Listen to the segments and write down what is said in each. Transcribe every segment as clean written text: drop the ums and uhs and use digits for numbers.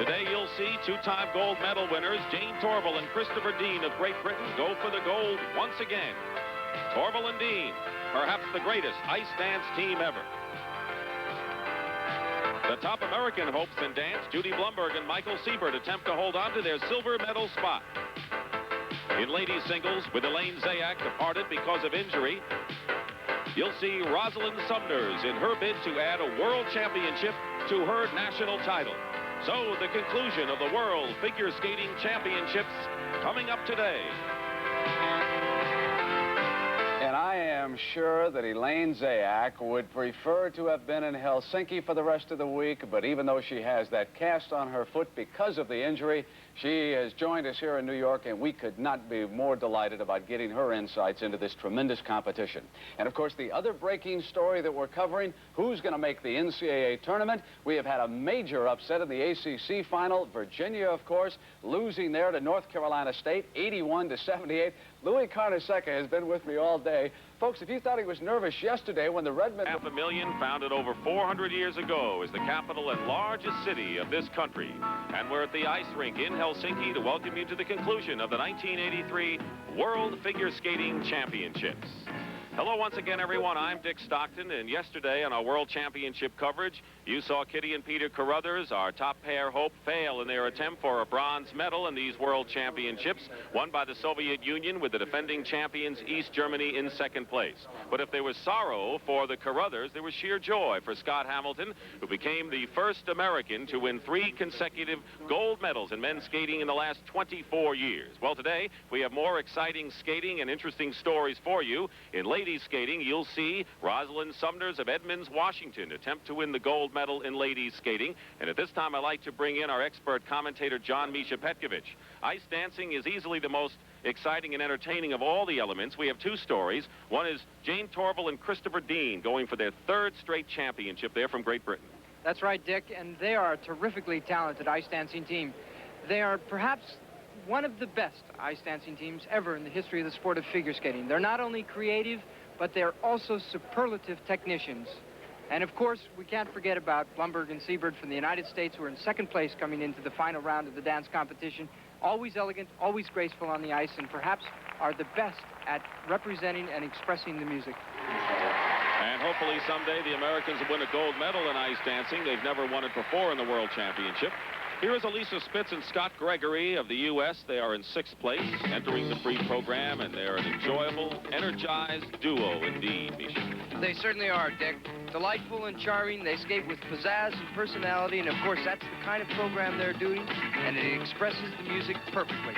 Today you'll see two-time gold medal winners Jane Torvill and Christopher Dean of Great Britain go for the gold once again. Torvill and Dean, perhaps the greatest ice dance team ever. The top American hopes in dance, Judy Bloomberg and Michael Siebert, attempt to hold on to their silver medal spot. In ladies singles, with Elaine Zayak departed because of injury, you'll see Rosalind Sumners in her bid to add a world championship to her national title. So the conclusion of the World Figure Skating Championships coming up today. And I am sure that Elaine Zayak would prefer to have been in Helsinki for the rest of the week, but even though she has that cast on her foot because of the injury, she has joined us here in New York, and we could not be more delighted about getting her insights into this tremendous competition. And of course, the other breaking story that we're covering, who's going to make the NCAA tournament? We have had a major upset in the ACC final. Virginia, of course, losing there to North Carolina State, 81-78. Louis Carnesecca has been with me all day. Folks, if you thought he was nervous yesterday when the Redmen... 500,000, founded over 400 years ago, is the capital and largest city of this country. And we're at the ice rink in Helsinki to welcome you to the conclusion of the 1983 World Figure Skating Championships. Hello once again, everyone. I'm Dick Stockton, and yesterday on our World Championship coverage, you saw Kitty and Peter Carruthers, our top pair hope, fail in their attempt for a bronze medal in these World Championships, won by the Soviet Union with the defending champions East Germany in second place. But if there was sorrow for the Carruthers, there was sheer joy for Scott Hamilton, who became the first American to win 3 consecutive gold medals in men's skating in the last 24 years. Well, today, we have more exciting skating and interesting stories for you. In ladies skating, you'll see Rosalind Sumners of Edmonds, Washington, attempt to win the gold medal in ladies skating. And at this time, I'd like to bring in our expert commentator, John Misha Petkovich. Ice dancing is easily the most exciting and entertaining of all the elements. We have 2 stories. One is Jane Torvill and Christopher Dean going for their 3rd straight championship. They're from Great Britain. That's right, Dick, and they are a terrifically talented ice dancing team. They are perhaps one of the best ice dancing teams ever in the history of the sport of figure skating. They're not only creative, but they're also superlative technicians. And of course, we can't forget about Bloomberg and Siebert from the United States, who are in second place coming into the final round of the dance competition. Always elegant, always graceful on the ice, and perhaps are the best at representing and expressing the music. And hopefully someday the Americans will win a gold medal in ice dancing. They've never won it before in the World Championship. Here is Elisa Spitz and Scott Gregory of the U.S. They are in 6th place, entering the free program, and they're an enjoyable, energized duo indeed, Misha. They certainly are, Dick. Delightful and charming. They skate with pizzazz and personality, and of course, that's the kind of program they're doing, and it expresses the music perfectly.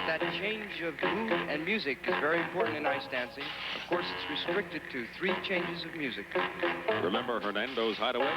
That change of mood and music is very important in ice dancing. Of course, it's restricted to 3 changes of music. Remember Hernando's Hideaway?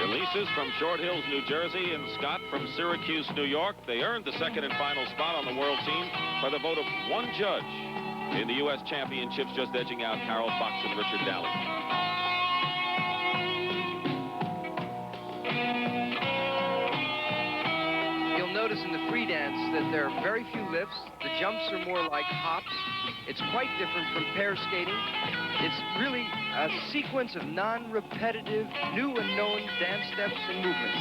Elisa's from Short Hills, New Jersey, and Scott from Syracuse, New York. They earned the 2nd and final spot on the world team by the vote of 1 judge in the U.S. Championships, just edging out Carol Fox and Richard Daly. free dance that there are very few lifts. The jumps are more like hops. It's quite different from pair skating. It's really a sequence of non-repetitive, new and known dance steps and movements.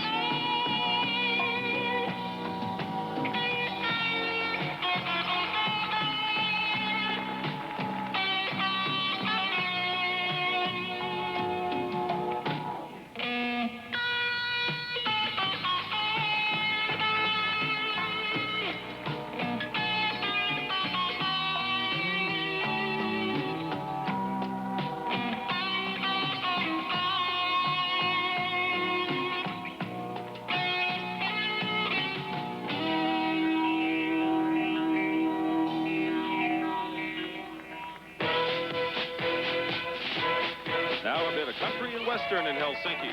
Now a bit of country and western in Helsinki.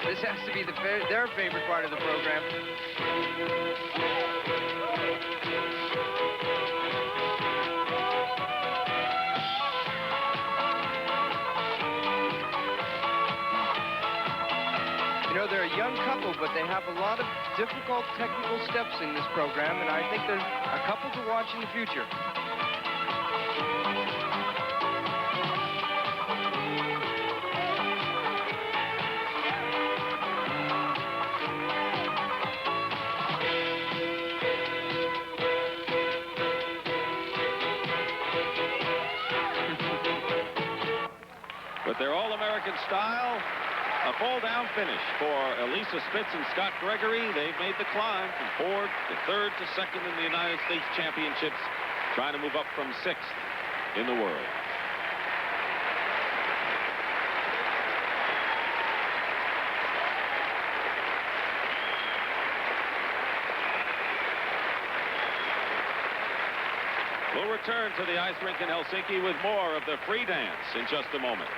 This has to be their favorite part of the program. You know, they're a young couple, but they have a lot of difficult technical steps in this program, and I think they're a couple to watch in the future. With their all-American style, a fall-down finish for Elisa Spitz and Scott Gregory. They've made the climb from 4th to 3rd to 2nd in the United States Championships, trying to move up from 6th in the world. We'll return to the ice rink in Helsinki with more of the free dance in just a moment.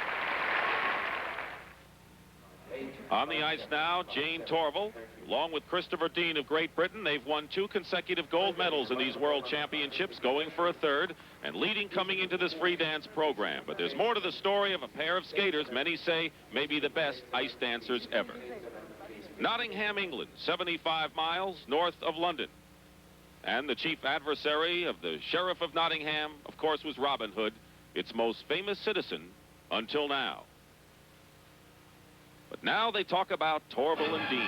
On the ice now, Jane Torvill, along with Christopher Dean of Great Britain. They've won 2 consecutive gold medals in these World Championships, going for a 3rd, and leading coming into this free dance program. But there's more to the story of a pair of skaters many say may be the best ice dancers ever. Nottingham, England, 75 miles north of London. And the chief adversary of the Sheriff of Nottingham, of course, was Robin Hood, its most famous citizen until now. But now they talk about Torvill and Dean.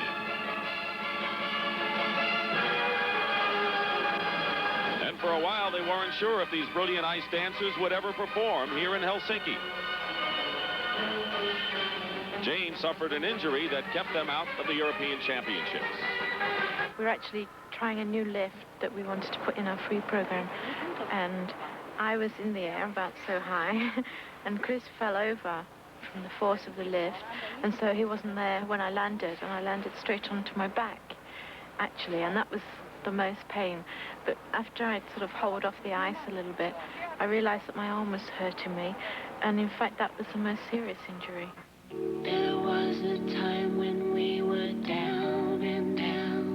And for a while, they weren't sure if these brilliant ice dancers would ever perform here in Helsinki. Jane suffered an injury that kept them out of the European Championships. We're actually trying a new lift that we wanted to put in our free program, and I was in the air about so high, and Chris fell over from the force of the lift, and so he wasn't there when I landed, and I landed straight onto my back, actually, and that was the most pain. But after I'd sort of hauled off the ice a little bit, I realized that my arm was hurting me, and in fact that was the most serious injury. There was a time when we were down and down.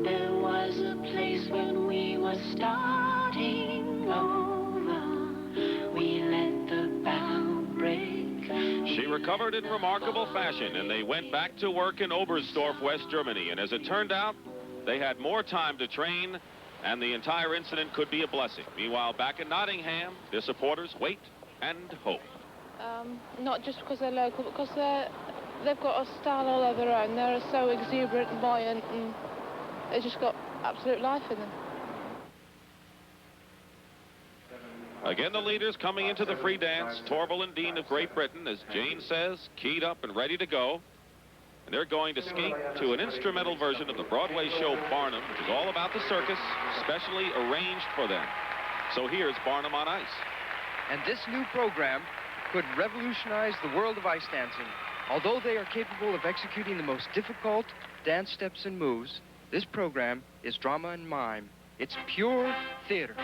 There was a place when we were starting over. We let the bow break. She recovered in remarkable fashion, and they went back to work in Oberstdorf, West Germany. And as it turned out, they had more time to train, and the entire incident could be a blessing. Meanwhile, back in Nottingham, their supporters wait and hope. Not just because they're local, but because they've got a style all of their own. They're so exuberant and buoyant, and they've just got absolute life in them. Again, the leaders coming into the free dance, Torvill and Dean of Great Britain, as Jane says, keyed up and ready to go. And they're going to skate to an instrumental version of the Broadway show Barnum, which is all about the circus, specially arranged for them. So here's Barnum on ice. And this new program could revolutionize the world of ice dancing. Although they are capable of executing the most difficult dance steps and moves, this program is drama and mime. It's pure theater.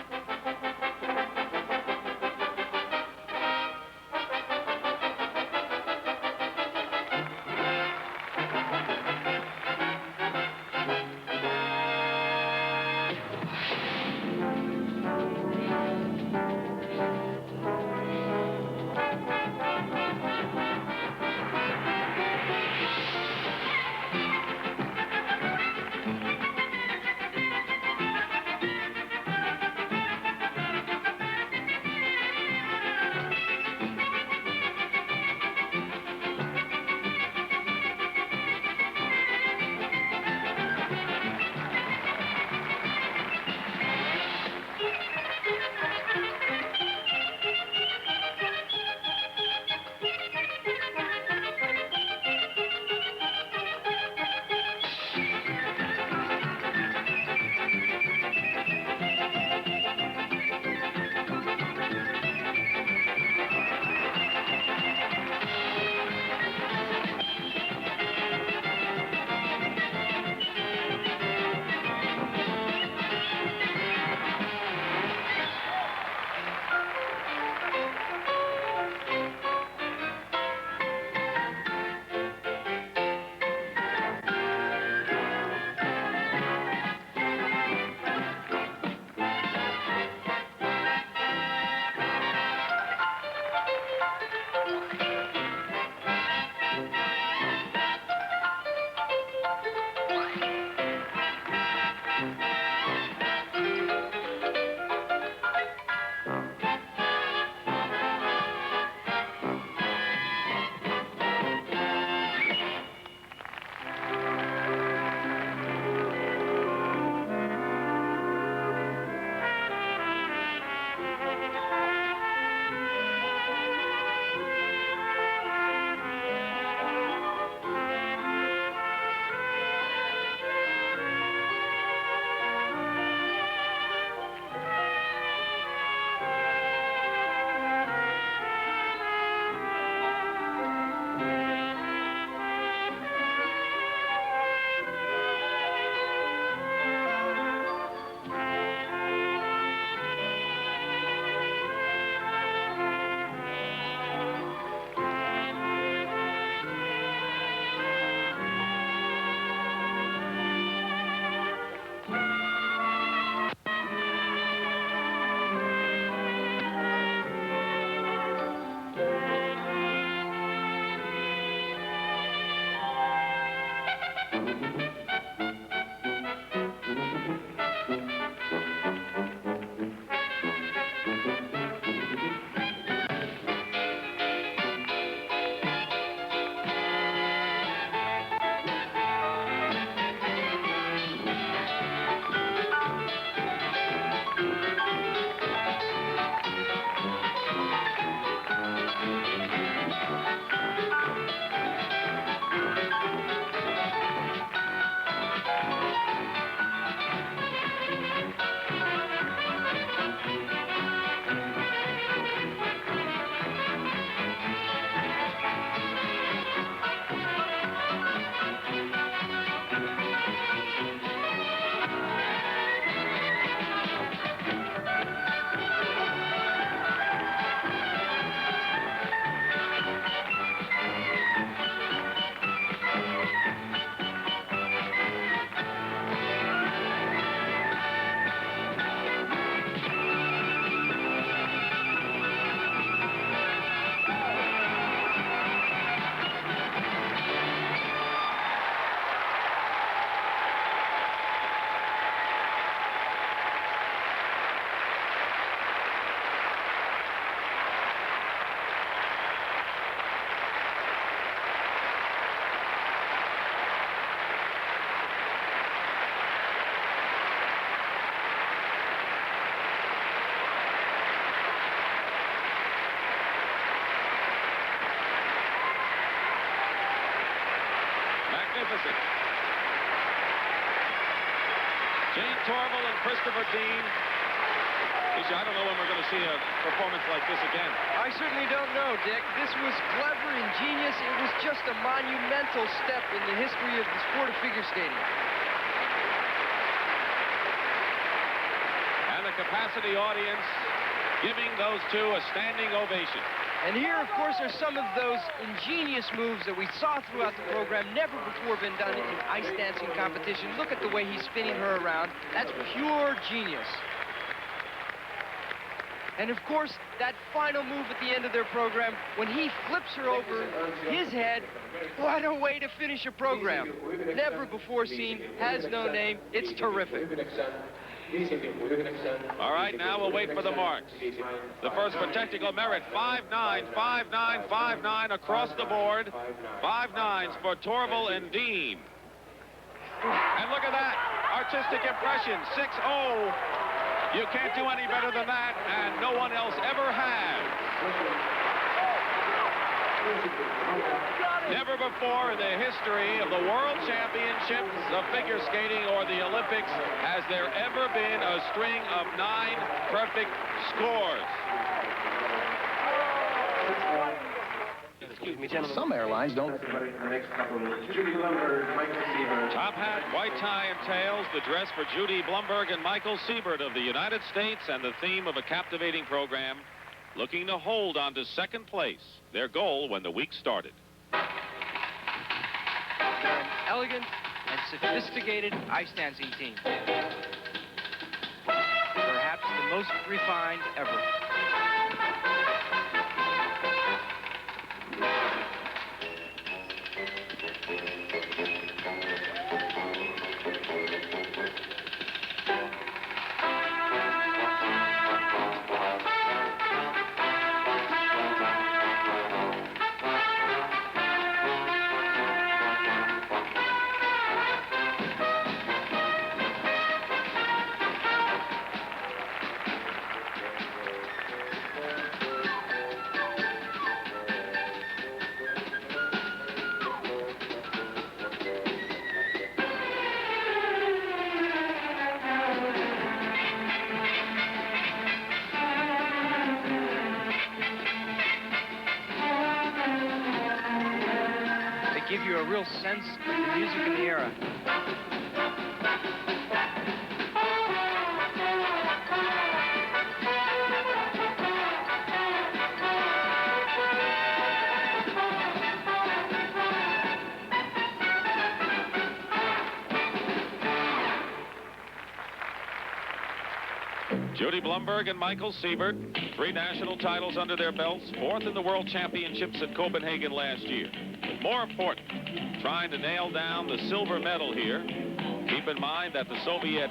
magnificent. Jane Torvill and Christopher Dean. I don't know when we're going to see a performance like this again. I certainly don't know, Dick. This was clever, ingenious. It was just a monumental step in the history of the sport of figure skating. And the capacity audience giving those two a standing ovation. And here, of course, are some of those ingenious moves that we saw throughout the program, never before been done in ice dancing competition. Look at the way he's spinning her around. That's pure genius. And, of course, that final move at the end of their program, when he flips her over his head, what a way to finish a program. Never before seen, has no name. It's terrific. All right, now we'll wait for the marks. The first for technical merit, 5'9", 5'9", 5'9" across the board. 5'9" for Torvill and Dean. And look at that, artistic impression, 6-0. You can't do any better than that, and no one else ever has. Never before in the history of the World Championships of figure skating or the Olympics has there ever been a string of 9 perfect scores. Excuse me, gentlemen. Some airlines don't. Top hat, white tie, and tails, the dress for Judy Bloomberg and Michael Siebert of the United States, and the theme of a captivating program, looking to hold on to second place, their goal when the week started. They're an elegant and sophisticated ice dancing team. Perhaps the most refined ever. Give you a real sense of the music in the era. Judy Bloomberg and Michael Siebert, 3 national titles under their belts, 4th in the World Championships at Copenhagen last year. But more important, trying to nail down the silver medal here. Keep in mind that the Soviet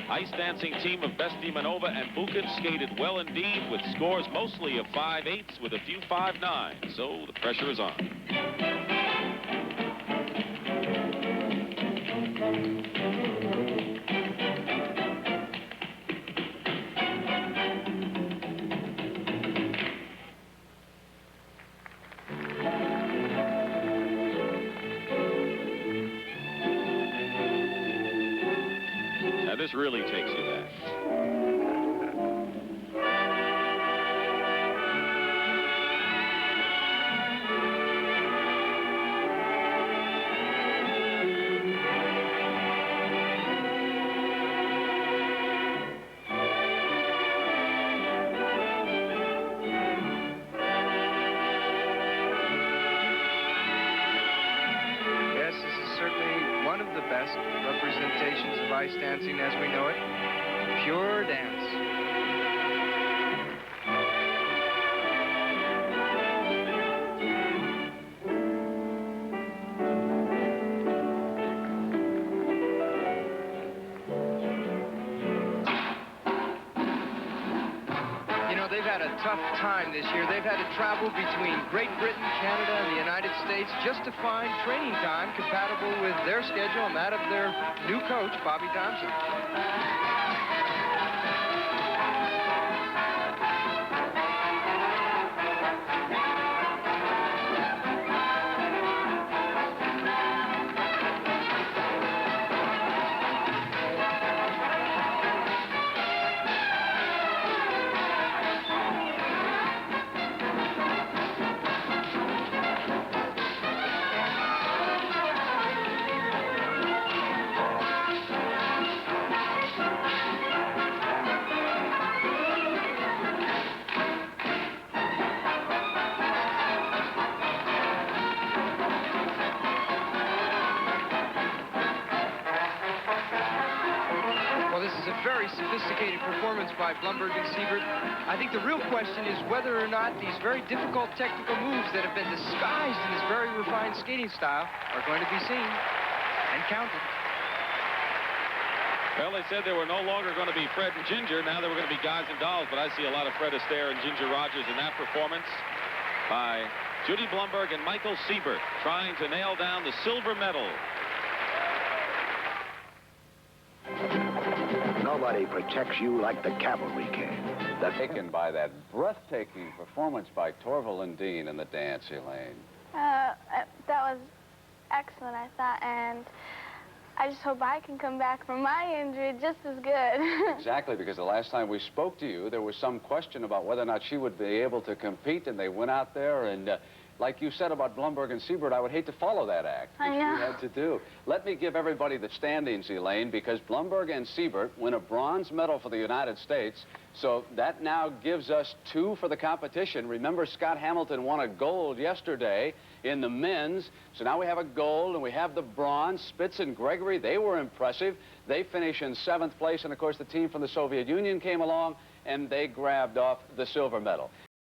ice dancing team of Besti Manova and Bukin skated well indeed with scores mostly of 5/8 with a few 5/9, so the pressure is on. This really takes you back. Yes, this is certainly one of the best representations of ice dancing as we know it. Pure dance. You know, they've had a tough time this year. They've had to travel between Great Britain, Canada, and the United States just to find training time compatible with their schedule and that of their new coach, Bobby Thompson. very sophisticated performance by Bloomberg and Siebert. I think the real question is whether or not these very difficult technical moves that have been disguised in this very refined skating style are going to be seen and counted. Well, they said they were no longer going to be Fred and Ginger. Now they were going to be guys and dolls, but I see a lot of Fred Astaire and Ginger Rogers in that performance by Judy Blumberg and Michael Siebert, trying to nail down the silver medal. Nobody protects you like the cavalry can. Taken by that breathtaking performance by Torvill and Dean in the dance, Elaine. That was excellent, I thought, and I just hope I can come back from my injury just as good. Exactly, because the last time we spoke to you, there was some question about whether or not she would be able to compete, and they went out there, and like you said about Bloomberg and Siebert, I would hate to follow that act, which I know. you had to do. Let me give everybody the standings, Elaine, because Bloomberg and Siebert win a bronze medal for the United States, so that now gives us 2 for the competition. Remember, Scott Hamilton won a gold yesterday in the men's, so now we have a gold and we have the bronze. Spitz and Gregory, they were impressive. They finish in 7th place, and of course the team from the Soviet Union came along and they grabbed off the silver medal.